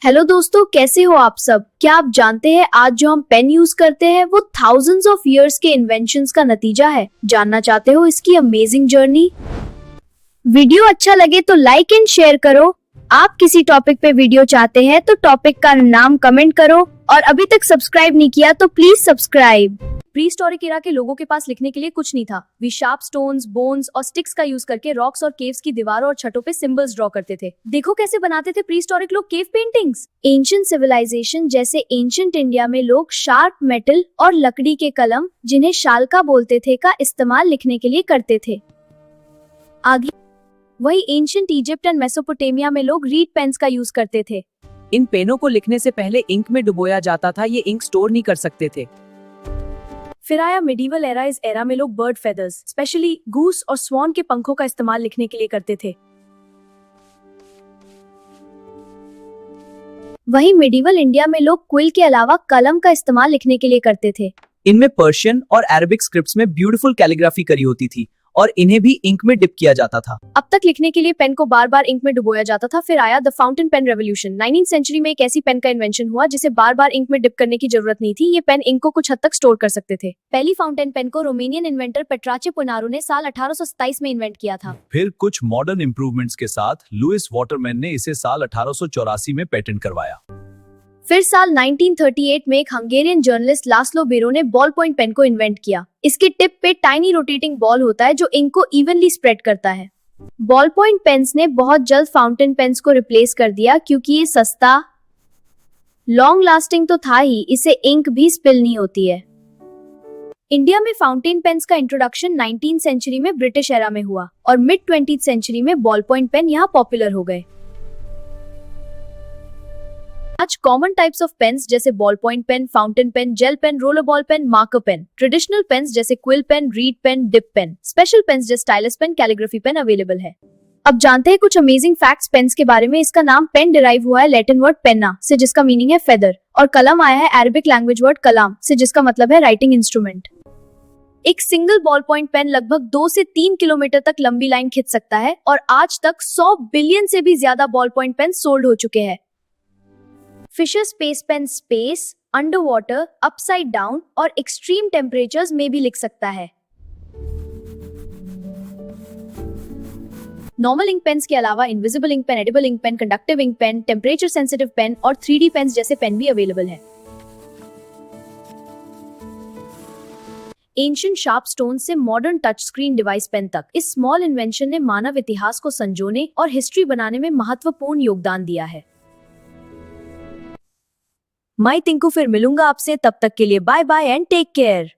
Hello दोस्तों, कैसे हो आप सब। क्या आप जानते हैं आज जो हम पेन यूज करते हैं वो थाउजेंड्स ऑफ इयर्स के इन्वेंशंस का नतीजा है। जानना चाहते हो इसकी अमेजिंग जर्नी। वीडियो अच्छा लगे तो लाइक एंड शेयर करो। आप किसी टॉपिक पे वीडियो चाहते हैं तो टॉपिक का नाम कमेंट करो और अभी तक सब्सक्राइब नहीं किया तो प्लीज सब्सक्राइब। प्रीहिस्टोरिक एरा के लोगों के पास लिखने के लिए कुछ नहीं था। वे शार्प स्टोन्स, बोन्स और स्टिक्स का यूज करके रॉक्स और केव्स की दीवारों और छतों पे सिंबल्स ड्रॉ करते थे। देखो कैसे बनाते थे प्रीहिस्टोरिक लोग केव पेंटिंग्स। एंशिएंट सिविलाइजेशन जैसे एंशिएंट इंडिया में लोग शार्प मेटल और लकड़ी के कलम, जिन्हें शालका बोलते थे, का इस्तेमाल लिखने के लिए करते थे। आगे वही एंशिएंट इजिप्ट एंड मेसोपोटामिया में लोग रीड पेन्स का यूज करते थे। इन पेनों को लिखने से पहले इंक में डुबोया जाता था। ये इंक स्टोर नहीं कर सकते थे। फिर आया मिडीवल एरा। इस एरा में लोग बर्ड फेदर्स, स्पेशली गूस और स्वॉन के पंखों का इस्तेमाल लिखने के लिए करते थे। वहीं मिडीवल इंडिया में लोग क्विल के अलावा कलम का इस्तेमाल लिखने के लिए करते थे। इनमें पर्शियन और अरबिक स्क्रिप्ट्स में ब्यूटीफुल कैलीग्राफी करी होती थी और इन्हें भी इंक में डिप किया जाता था। अब तक लिखने के लिए पेन को बार बार इंक में डुबोया जाता था। फिर आया the fountain pen revolution. 19th century में एक ऐसी पेन का इन्वेंशन हुआ जिसे बार बार इंक में डिप करने की जरूरत नहीं थी। ये पेन इंक को कुछ हद तक स्टोर कर सकते थे। पहली फाउंटेन पेन को रोमानियन इन्वेंटर पेट्राचे पुनारो ने साल 1827 में इन्वेंट किया था। फिर कुछ मॉडर्न इंप्रूवमेंट्स के साथ लुइस वाटरमैन ने इसे साल 1884 में पेटेंट करवाया। फिर साल 1938 में एक हंगेरियन जर्नलिस्ट लास्लो बेरो ने बॉल पॉइंट पेन को इन्वेंट किया। इसके टिप पे टाइनी रोटेटिंग बॉल होता है जो इंक को इवनली स्प्रेड करता है। बॉल पॉइंट पेन्स ने बहुत जल्द फाउंटेन पेन्स को रिप्लेस कर दिया क्योंकि ये सस्ता, लॉन्ग लास्टिंग तो था ही, इसे इंक भी स्पिल नहीं होती है। इंडिया में फाउंटेन पेन्स का इंट्रोडक्शन 19th सेंचुरी में ब्रिटिश एरा में हुआ और मिड 20th सेंचुरी में बॉल पॉइंट पेन यहाँ पॉपुलर हो गए। आज कॉमन टाइप्स ऑफ पेन्स जैसे ball point pen, fountain pen, gel pen, roller ball pen, marker pen, traditional pens जैसे quill pen, reed pen, dip pen, special pens जैसे stylus pen, calligraphy pen available है। अब जानते हैं कुछ amazing facts pens के बारे में। इसका नाम पेन डिराइव हुआ है लैटिन वर्ड पेन्ना से, जिसका मीनिंग है फेदर, और कलम आया है अरबिक लैंग्वेज वर्ड कलाम से, जिसका मतलब है राइटिंग इंस्ट्रूमेंट। एक सिंगल बॉल पॉइंट पेन लगभग 2 से 3 किलोमीटर तक लंबी लाइन खींच सकता है और आज तक 100 बिलियन से भी ज्यादा बॉल पॉइंट पेन सोल्ड हो चुके हैं। Fisher space pen space, under water, upside down और एक्सट्रीम टेम्परेचर्स में भी लिख सकता है। नॉर्मल इंक पेन्स के अलावा invisible ink pen, edible ink pen, conductive ink pen, temperature sensitive pen और 3D पेन्स जैसे पेन भी अवेलेबल है। एंशिएंट शार्प स्टोन से modern touch screen device pen तक, इस स्मॉल इन्वेंशन ने मानव इतिहास को संजोने और हिस्ट्री बनाने में महत्वपूर्ण योगदान दिया है। मैं टिंकू फिर मिलूंगा आपसे, तब तक के लिए bye bye and take care.